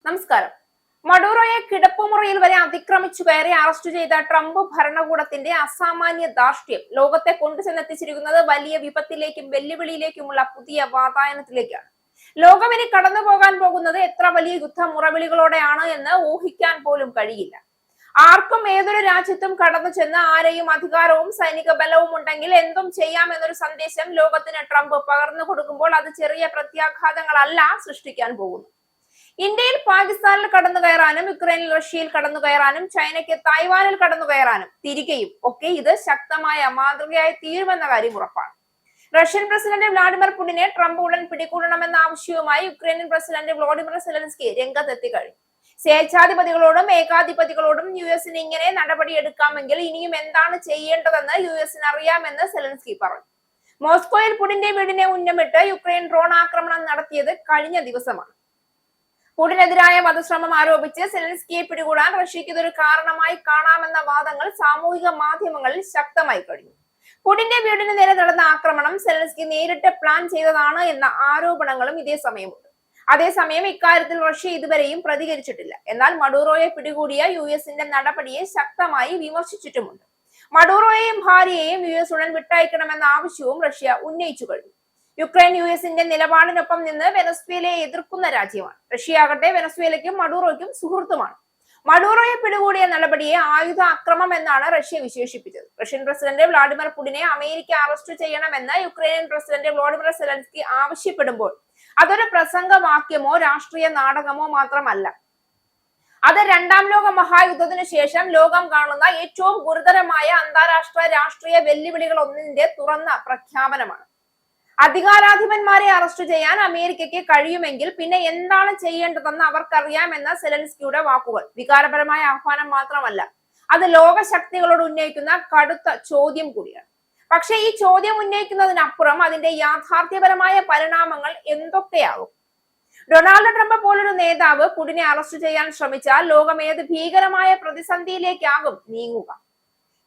നമസ്കാരം. മഡൂറോയെ കിടപ്പുമുറിയിൽ വരെ അതിക്രമിച്ചു കയറി അറസ്റ്റ് ചെയ്ത ട്രംപ് ഭരണകൂടത്തിന്റെ അസാമാന്യ ധാർഷ്ട്യം ലോകത്തെ കൊണ്ടുചെന്നെത്തിച്ചിരിക്കുന്നത് വലിയ വിപത്തിലേക്കും വെല്ലുവിളിയിലേക്കുമുള്ള പുതിയ വാതായനത്തിലേക്കാണ്. ലോകം ഇനി കടന്നു പോകാൻ പോകുന്നത് എത്ര വലിയ യുദ്ധ മുറവിളികളോടെയാണ് എന്ന് ഊഹിക്കാൻ പോലും കഴിയില്ല. ആർക്കും ഏതൊരു രാജ്യത്തും കടന്നു ചെന്ന് ആരെയും അധികാരവും സൈനിക ബലവും ഉണ്ടെങ്കിൽ എന്തും ചെയ്യാമെന്നൊരു സന്ദേശം ലോകത്തിന് ട്രംപ് പകർന്നു കൊടുക്കുമ്പോൾ അത് ചെറിയ പ്രത്യാഘാതങ്ങളല്ല സൃഷ്ടിക്കാൻ പോകുന്നു. ഇന്ത്യയിൽ പാകിസ്ഥാനിൽ കടന്നു കയറാനും യുക്രൈനിൽ റഷ്യയിൽ കടന്നു കയറാനും ചൈനയ്ക്ക് തായ്വാനിൽ കടന്നു കയറാനും തിരികെയും ഒക്കെ ഇത് ശക്തമായ മാതൃകയായി തീരുമെന്ന കാര്യം ഉറപ്പാണ്. റഷ്യൻ പ്രസിഡന്റ് വ്ളാഡിമിർ പുടിനെ ട്രംപ് ഉടൻ പിടികൂടണമെന്ന ആവശ്യവുമായി യുക്രൈനിയൻ പ്രസിഡന്റ് വ്ളാഡിമിർ സെലൻസ്കി രംഗത്തെത്തി കഴിഞ്ഞു. സ്വേച്ഛാധിപതികളോടും ഏകാധിപതികളോടും യുഎസിന് ഇങ്ങനെ നടപടിയെടുക്കാമെങ്കിൽ ഇനിയും എന്താണ് ചെയ്യേണ്ടതെന്ന് യുഎസിന് അറിയാമെന്ന് സെലൻസ്കി പറഞ്ഞു. മോസ്കോയിൽ പുടിന്റെ വീടിനെ ഉന്നമിട്ട് യുക്രൈൻ ഡ്രോൺ ആക്രമണം നടത്തിയത് കഴിഞ്ഞ ദിവസമാണ്. പുടിനെതിരായ വധശ്രമം ആരോപിച്ച് സെലൻസ്കിയെ പിടികൂടാൻ റഷ്യക്ക് ഇതൊരു കാരണമായി കാണാമെന്ന വാദങ്ങൾ സാമൂഹിക മാധ്യമങ്ങളിൽ ശക്തമായി കഴിഞ്ഞു. പുടിന്റെ വീടിന് നേരെ നടന്ന ആക്രമണം സെലൻസ്കി നേരിട്ട് പ്ലാൻ ചെയ്തതാണ് എന്ന ആരോപണങ്ങളും ഇതേ സമയമുണ്ട്. അതേസമയം ഇക്കാര്യത്തിൽ റഷ്യ ഇതുവരെയും പ്രതികരിച്ചിട്ടില്ല. എന്നാൽ മഡൂറോയെ പിടികൂടിയ യുഎസിന്റെ നടപടിയെ ശക്തമായി വിമർശിച്ചിട്ടുമുണ്ട്. മഡൂറോയെയും ഭാര്യയെയും യുഎസ് ഉടൻ വിട്ടയക്കണമെന്ന ആവശ്യവും റഷ്യ ഉന്നയിച്ചു കഴിഞ്ഞു. യുക്രൈൻ യുഎസിന്റെ നിലപാടിനൊപ്പം നിന്ന് വെനസ്വേലയെ എതിർക്കുന്ന രാജ്യമാണ്. റഷ്യയാകട്ടെ വെനസ്വേലയ്ക്കും മഡൂറോയ്ക്കും സുഹൃത്തുമാണ്. മഡൂറോയെ പിടികൂടിയ നടപടിയെ ആയുധ അക്രമം എന്നാണ് റഷ്യ വിശേഷിപ്പിച്ചത്. റഷ്യൻ പ്രസിഡന്റ് വ്ളാഡിമിർ പുടിനെ അമേരിക്ക അറസ്റ്റ് ചെയ്യണമെന്ന് യുക്രൈനിയൻ പ്രസിഡന്റ് വ്ളാഡിമിർ സെലൻസ്കി ആവശ്യപ്പെടുമ്പോൾ അതൊരു പ്രസംഗവാക്യമോ രാഷ്ട്രീയ നാടകമോ മാത്രമല്ല. അത് രണ്ടാം ലോക മഹായുദ്ധത്തിനു ശേഷം ലോകം കാണുന്ന ഏറ്റവും ഗുരുതരമായ അന്താരാഷ്ട്ര രാഷ്ട്രീയ വെല്ലുവിളികൾ ഒന്നിന്റെ തുറന്ന പ്രഖ്യാപനമാണ്. അധികാരാധിപന്മാരെ അറസ്റ്റ് ചെയ്യാൻ അമേരിക്കയ്ക്ക് കഴിയുമെങ്കിൽ പിന്നെ എന്താണ് ചെയ്യേണ്ടതെന്ന് അവർക്കറിയാമെന്ന സെലൻസ്കിയുടെ വാക്കുകൾ വികാരപരമായ ആഹ്വാനം മാത്രമല്ല, അത് ലോകശക്തികളോട് ഉന്നയിക്കുന്ന കടുത്ത ചോദ്യം കൂടിയാണ്. പക്ഷെ ഈ ചോദ്യം ഉന്നയിക്കുന്നതിനപ്പുറം അതിന്റെ യാഥാർത്ഥ്യപരമായ പരിണാമങ്ങൾ എന്തൊക്കെയാകും? ഡൊണാൾഡ് ട്രംപ് പോലൊരു നേതാവ് പുടിനെ അറസ്റ്റ് ചെയ്യാൻ ശ്രമിച്ചാൽ ലോകം ഏത് ഭീകരമായ പ്രതിസന്ധിയിലേക്കാകും നീങ്ങുക?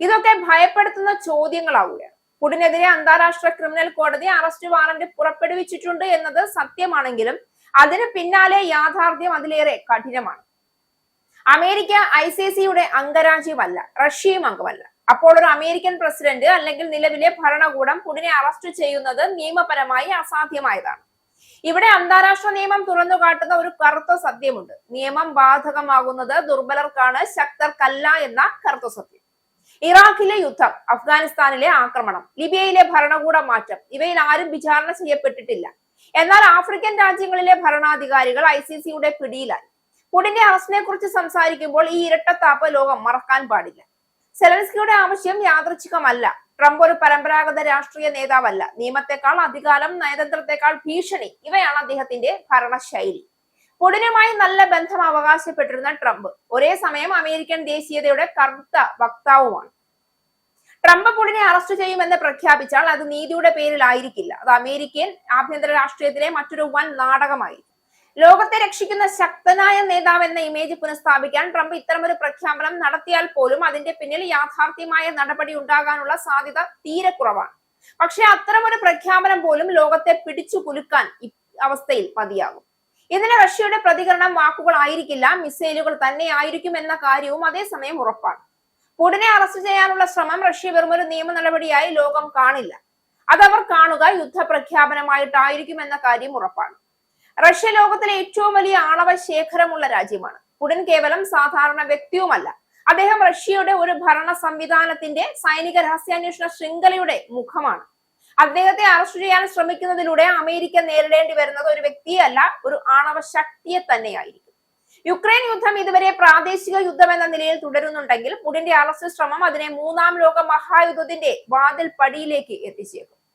ഇതൊക്കെ ഭയപ്പെടുത്തുന്ന ചോദ്യങ്ങളാവുകയാണ്. പുടിനെതിരെ അന്താരാഷ്ട്ര ക്രിമിനൽ കോടതി അറസ്റ്റ് വാറന്റ് പുറപ്പെടുവിച്ചിട്ടുണ്ട് എന്നത് സത്യമാണെങ്കിലും അതിന് പിന്നാലെ യാഥാർത്ഥ്യം അതിലേറെ കഠിനമാണ്. അമേരിക്ക ICCയുടെ അംഗരാജ്യമല്ല, റഷ്യയും അംഗമല്ല. അപ്പോൾ ഒരു അമേരിക്കൻ പ്രസിഡന്റ് അല്ലെങ്കിൽ നിലവിലെ ഭരണകൂടം പുടിനെ അറസ്റ്റ് ചെയ്യുന്നത് നിയമപരമായി അസാധ്യമായതാണ്. ഇവിടെ അന്താരാഷ്ട്ര നിയമം തുറന്നു കാട്ടുന്ന ഒരു കറുത്ത സത്യമുണ്ട്. നിയമം ബാധകമാകുന്നത് ദുർബലർക്കാണ്, ശക്തർക്കല്ല എന്ന കറുത്ത സത്യം. ഇറാഖിലെ യുദ്ധം, അഫ്ഗാനിസ്ഥാനിലെ ആക്രമണം, ലിബിയയിലെ ഭരണകൂട മാറ്റം ഇവയിൽ ആരും വിചാരണ ചെയ്യപ്പെട്ടിട്ടില്ല. എന്നാൽ ആഫ്രിക്കൻ രാജ്യങ്ങളിലെ ഭരണാധികാരികൾ ICCയുടെ പിടിയിലായി. പുടിന്റെ അറസ്റ്റിനെ കുറിച്ച് സംസാരിക്കുമ്പോൾ ഈ ഇരട്ടത്താപ്പ് ലോകം മറക്കാൻ പാടില്ല. സെലൻസ്കിയുടെ ആവശ്യം യാദൃച്ഛികമല്ല. ട്രംപ് ഒരു പരമ്പരാഗത രാഷ്ട്രീയ നേതാവല്ല. നിയമത്തെക്കാൾ അധികാരം, നയതന്ത്രത്തെക്കാൾ ഭീഷണി ഇവയാണ് അദ്ദേഹത്തിന്റെ ഭരണശൈലി. പുടിനുമായി നല്ല ബന്ധം അവകാശപ്പെട്ടിരുന്ന ട്രംപ് ഒരേ സമയം അമേരിക്കൻ ദേശീയതയുടെ കറുത്ത വക്താവുമാണ്. ട്രംപ് പുടിനെ അറസ്റ്റ് ചെയ്യുമെന്ന് പ്രഖ്യാപിച്ചാൽ അത് നീതിയുടെ പേരിലായിരിക്കില്ല. അത് അമേരിക്കൻ ആഭ്യന്തര രാഷ്ട്രീയത്തിലെ മറ്റൊരു വൻ നാടകമായിരിക്കും. ലോകത്തെ രക്ഷിക്കുന്ന ശക്തനായ നേതാവ് എന്ന ഇമേജ് പുനഃസ്ഥാപിക്കാൻ ട്രംപ് ഇത്തരമൊരു പ്രഖ്യാപനം നടത്തിയാൽ പോലും അതിന്റെ പിന്നിൽ യാഥാർത്ഥ്യമായ നടപടി ഉണ്ടാകാനുള്ള സാധ്യത തീരെ കുറവാണ്. പക്ഷെ അത്തരമൊരു പ്രഖ്യാപനം പോലും ലോകത്തെ പിടിച്ചു കുലുക്കാൻ അവസ്ഥയിൽ മതിയാകും. ഇതിന് റഷ്യയുടെ പ്രതികരണം വാക്കുകളായിരിക്കില്ല, മിസൈലുകൾ തന്നെ ആയിരിക്കും എന്ന കാര്യവും അതേസമയം ഉറപ്പാണ്. പുടിനെ അറസ്റ്റ് ചെയ്യാനുള്ള ശ്രമം റഷ്യ വെറുമൊരു നിയമ നടപടിയായി ലോകം കാണില്ല. അതവർ കാണുക യുദ്ധപ്രഖ്യാപനമായിട്ടായിരിക്കും എന്ന കാര്യം ഉറപ്പാണ്. റഷ്യ ലോകത്തിലെ ഏറ്റവും വലിയ ആണവ ശേഖരമുള്ള രാജ്യമാണ്. പുടിൻ കേവലം സാധാരണ വ്യക്തിയുമല്ല. അദ്ദേഹം റഷ്യയുടെ ഒരു ഭരണ സംവിധാനത്തിന്റെ സൈനിക രഹസ്യാന്വേഷണ ശൃംഖലയുടെ മുഖമാണ്. അദ്ദേഹത്തെ അറസ്റ്റ് ചെയ്യാൻ ശ്രമിക്കുന്നതിലൂടെ അമേരിക്ക നേരിടേണ്ടി വരുന്നത് ഒരു വ്യക്തിയല്ല, ഒരു ആണവ ശക്തിയെ തന്നെയായിരിക്കും. യുക്രൈൻ യുദ്ധം ഇതുവരെ പ്രാദേശിക യുദ്ധം എന്ന നിലയിൽ തുടരുന്നുണ്ടെങ്കിൽ പുടിന്റെ അറസ്റ്റ് ശ്രമം അതിനെ മൂന്നാം ലോക മഹായുദ്ധത്തിന്റെ വാതിൽ പടിയിലേക്ക് എത്തിച്ചേക്കും.